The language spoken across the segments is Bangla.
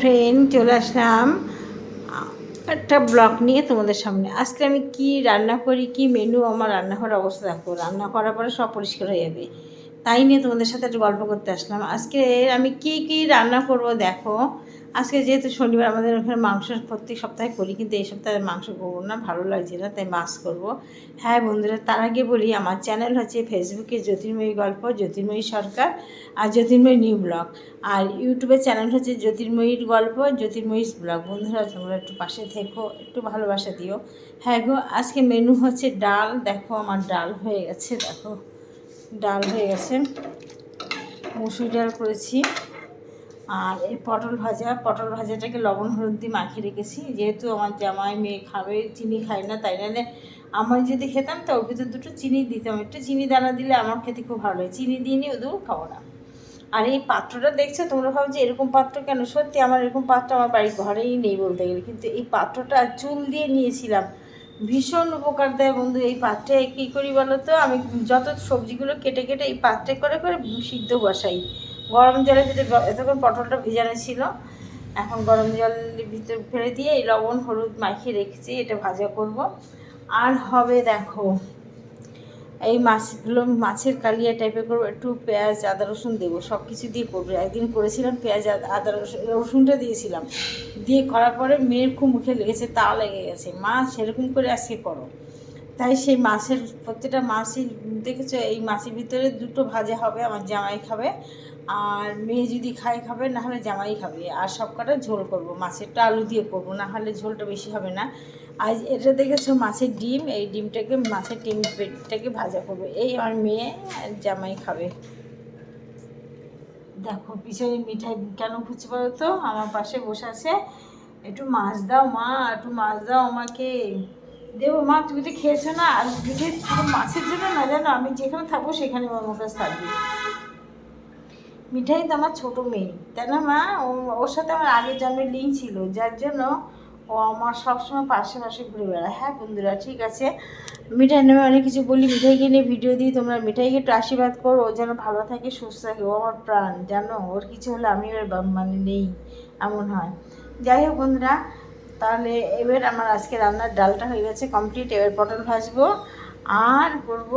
ফ্রেন্ড, চলে আসলাম একটা ব্লগ নিয়ে তোমাদের সামনে। আজকে আমি কি রান্না করি, কি মেনু, আমার রান্নাঘরের অবস্থা দেখো। রান্না করার পরে সব পরিষ্কার হয়ে যাবে, তাই নিয়ে তোমাদের সাথে একটু গল্প করতে আসলাম। আজকে আমি কি রান্না করব দেখো। আজকে যেহেতু শনিবার, আমাদের ওখানে মাংস প্রত্যেক সপ্তাহে করি, কিন্তু এই সপ্তাহে মাংস করবো না, ভালো লাগছে না, তাই মাছ করব। হ্যাঁ বন্ধুরা, তার আগে বলি আমার চ্যানেল হচ্ছে ফেসবুকে জ্যোতির্ময়ী গল্প, জ্যোতির্ময়ী সরকার আর জ্যোতির্ময়ী নিউ ব্লগ, আর ইউটিউবের চ্যানেল হচ্ছে জ্যোতির্ময়ীর গল্প, জ্যোতির্ময়ীর ব্লগ। বন্ধুরা তোমরা একটু পাশে থেকো, একটু ভালোবাসা দিও। হ্যাঁ গো, আজকে মেনু হচ্ছে ডাল। দেখো আমার ডাল হয়ে গেছে, দেখো ডাল হয়ে গেছে, মুসুর ডাল করেছি। আর এই পটল ভাজাটাকে লবণ হলুদ দিয়ে মাখিয়ে রেখেছি, যেহেতু আমার জামাই মেয়ে খাবে, চিনি খায় না, তাই নাহলে আমি যদি খেতাম তো ওর ভিতরে দুটো চিনি দিতাম, একটু চিনি দানা দিলে আমার খেতে খুব ভালো হয়। চিনি দিয়ে নিয়ে ওদেরও খাবো না। আর এই পাত্রটা দেখছো, তোমরা ভাবছো এরকম পাত্র কেন? সত্যি আমার এরকম পাত্র আমার বাড়ির ঘরেই নেই বলতে গেলে, কিন্তু এই পাত্রটা চুল দিয়ে নিয়েছিলাম, ভীষণ উপকার দেয় বন্ধু। এই পাত্রে কী করি বলো তো, আমি যত সবজিগুলো কেটে কেটে এই পাত্রে করে করে সিদ্ধ বসাই। গরম জলে যেটা এতক্ষণ পটলটা ভেজানো ছিল, এখন গরম জলের ভিতরে ফেলে দিয়ে এই লবণ হলুদ মাখিয়ে রেখেছি, এটা ভাজা করব। আর হবে দেখো এই মাছগুলো, মাছের কালিয়া টাইপের করবো, একটু পেঁয়াজ আদা রসুন দেবো, সব কিছু দিয়ে করবো। একদিন করেছিলাম পেঁয়াজ আদা রসুনটা দিয়েছিলাম, দিয়ে করার পরে মেয়ের খুব মুখে লেগেছে, তা লেগে গেছে, মা সেরকম করে আজকে করো। তাই সেই মাছের প্রত্যেকটা মাছই দেখেছো, এই মাছের ভিতরে দুটো ভাজা হবে, আমার জামাই খাবে, আর মেয়ে যদি খাবে, না হলে জামাই খাবে। আর সব কটা ঝোল করব, মাছেরটা আলু দিয়ে করবো, না হলে ঝোলটা বেশি হবে না। আর এটা দেখেছো মাছের ডিম, এই ডিমটাকে, মাছের ডিম পেটটাকে ভাজা করবো, এই আমার মেয়ে জামাই খাবে। দেখো পিছনে মিঠাই কেন খুঁজছে বলো তো, আমার পাশে বসে আছে, একটু মাছ দাও মা, একটু মাছ দাও আমাকে। দেবো মা, তুমি তো খেয়েছো না। আর মিঠাই শুধু মাছের জন্য না, জানো আমি যেখানে থাকবো সেখানে আমার কাছে থাকবে। মিঠাই তো আমার ছোটো মেয়ে, তাই না মা? ওর সাথে আমার আগের জন্মের লিঙ্ক ছিল, যার জন্য ও আমার সবসময় পাশে পাশে ঘুরে বেড়ায়। হ্যাঁ বন্ধুরা, ঠিক আছে, মিঠাই নামে অনেক কিছু বলি, মিঠাইকে নিয়ে ভিডিও দিই, তোমরা মিঠাইকে একটু আশীর্বাদ করো, ও যেন ভালো থাকে, সুস্থ থাকে। ও আমার প্রাণ, জানো, ওর কিছু হলে আমি ওর মানে নেই, এমন হয়। যাই হোক বন্ধুরা, তাহলে এবার আমার আজকে রান্নার ডালটা হয়ে গেছে কমপ্লিট। এবার পটল ভাজবো আর করব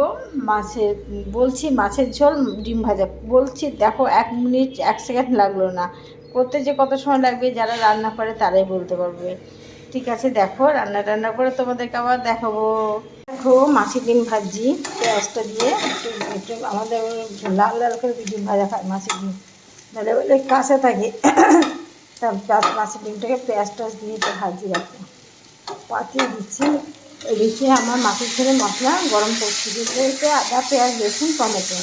মাছের, বলছি মাছের ঝোল ডিম ভাজা বলছি, দেখো 1 মিনিট 1 সেকেন্ড লাগলো না, করতে যে কত সময় লাগবে যারা রান্না করে তারাই বলতে পারবে। ঠিক আছে, দেখো রান্না করে তোমাদেরকে আবার দেখাবো। দেখো মাছের ডিম ভাজি, পেঁয়াজটা দিয়ে একটু একটু আমাদের লাল লাল করে ডিম ভাজা খায় মাছের ডিম, তাহলে বলে কাঁচা থাকে। তার মাছের ডিমটাকে পেঁয়াজ টাজ দিয়ে একটু ভাজি রাখো, পাতিয়ে দিচ্ছি। এদিকে আমার মাছের ঝোলের মশলা গরম করছি, দিতে আদা পেঁয়াজ রসুন টমেটো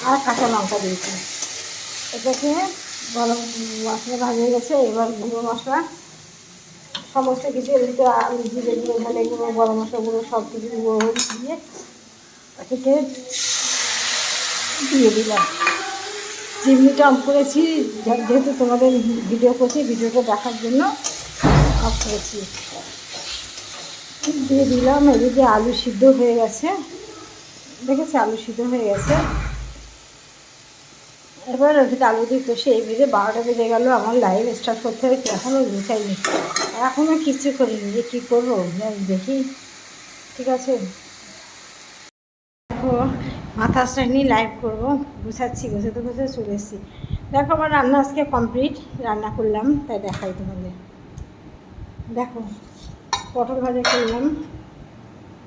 আর কাঁচা লঙ্কা দিয়েছি। এটাকে গরম মশলা ভাজা হয়ে গেছে, এবার গুঁড়ো মশলা সমস্ত কিছু এদিকে আলু জিরে গুঁড়ো ধনে গুঁড়ো গরম মশলা গুঁড়ো সব কিছু গুঁড়ো দিয়ে এটাকে দিয়ে দিলাম। চিমনিটা অফ করেছি, যেহেতু তোমাদের ভিডিও করছি, ভিডিওটা দেখার জন্য অফ করেছি। দিয়ে দিলাম। এদিকে আলু সিদ্ধ হয়ে গেছে, দেখেছি আলু সিদ্ধ হয়ে গেছে। এবার ওদিকে আলু দিয়ে কষে এই বেজে 12টা বেজে গেল, আমার লাইভ স্টার্ট করতে হবে, এখনও গুছাইনি, এখনও কিচ্ছু করিনি, যে কী করবো দেখি। ঠিক আছে, দেখো মাথা আসটা নিয়ে লাইভ করবো, গুছাচ্ছি, গুছাতে চলে এসেছি। দেখো আমার রান্না আজকে কমপ্লিট, রান্না করলাম তাই দেখাই তোমাদের। দেখো পটল ভাজা করলাম,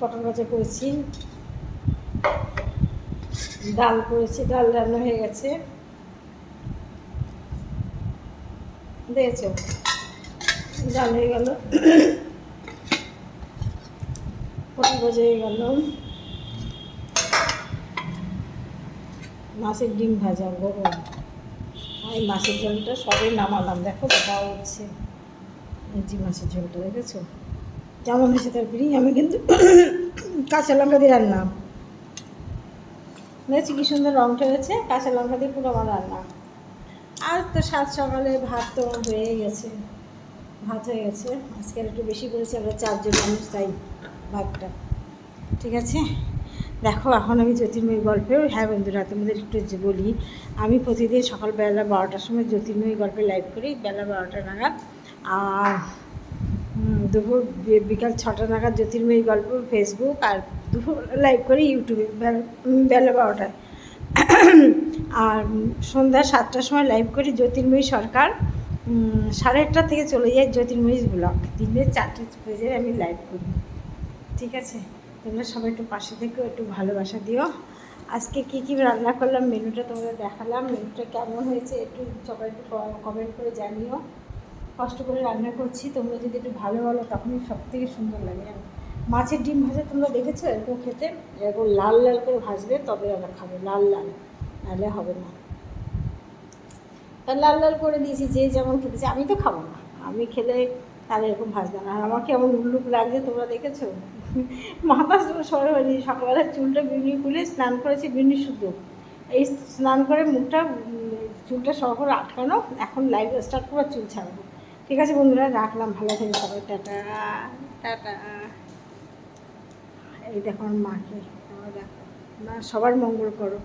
পটল ভাজা করেছি, ডাল করেছি, ডাল রান্না হয়ে গেছে, দেখেছো ডাল হয়ে গেল, পটল ভাজা হয়ে গেল, মাছের ডিম ভাজা গরম, এই মাছের ঝোলটা সবই নামালাম। দেখো দেখা হচ্ছে এই যে মাছের ঝোলটা, দেখেছো কেমন হয়েছে তরকারি? আমি কিন্তু কাঁচা লঙ্কা দিয়ে রান্না, দেখছি কি সুন্দর রঙটা হয়েছে, কাঁচা লঙ্কা দিয়ে পুরো আমার রান্না। আজ তো সকালে ভাত তো হয়ে গেছে, ভাত হয়ে গেছে, আজকে একটু বেশি করেছি, আমরা 4 জন মানুষ, তাই ভাতটা। ঠিক আছে, দেখো এখন আমি জ্যোতির্ময়ী গল্পে, হ্যাঁ বন্ধুরা তোমাদের একটু যে বলি, আমি প্রতিদিন সকালবেলা 12টার সময় জ্যোতির্ময়ী গল্পে লাইভ করি, বেলা 12টা নাগাদ। আর দুপুর বিকাল 6টা নাগাদ জ্যোতির্ময়ী গল্প ফেসবুক, আর দুপুর লাইভ করি ইউটিউবে বেলা 12টায়। আর সন্ধ্যা 7টার সময় লাইভ করি জ্যোতির্ময়ী সরকার। 1:30 থেকে চলে যাই জ্যোতির্ময়ী ব্লগ, দিনে 4টে বেজে আমি লাইভ করি। ঠিক আছে, তোমরা সবাই একটু পাশে থেকে একটু ভালোবাসা দিও। আজকে কী কী রান্না করলাম মেনুটা তোমাদের দেখালাম, মেনুটা কেমন হয়েছে একটু সবাই একটু কমেন্ট করে জানিও। কষ্ট করে রান্না করছি, তোমরা যদি একটু ভালো বলো তখনই সবথেকে সুন্দর লাগে। মাছের ডিম ভাজা তোমরা দেখেছো এরকম খেতে, এরকম লাল লাল করে ভাজবে তবে আমরা খাবো, লাল লাল, নাহলে হবে না। তা লাল লাল করে দিয়েছি, যে যেমন খেতে চাই। আমি তো খাবো না, আমি খেলে তাহলে এরকম ভাজতাম না। আর আমাকে এমন উল্লুক লাগছে তোমরা দেখেছো, মাথা সরে সকালবেলা চুলটা বিউনি খুলে স্নান করেছি বিউনি শুদ্ধ, এই স্নান করে মুখটা চুলটা সহ করে আটকানো, এখন লাইভ স্টার্ট করে চুল ছাড়বো। ঠিক আছে বন্ধুরা, রাখলাম, ভালো থাকবে সবাই, টাটা টাটা। এই দেখো আমার মাকে, দেখো না, সবার মঙ্গল করো।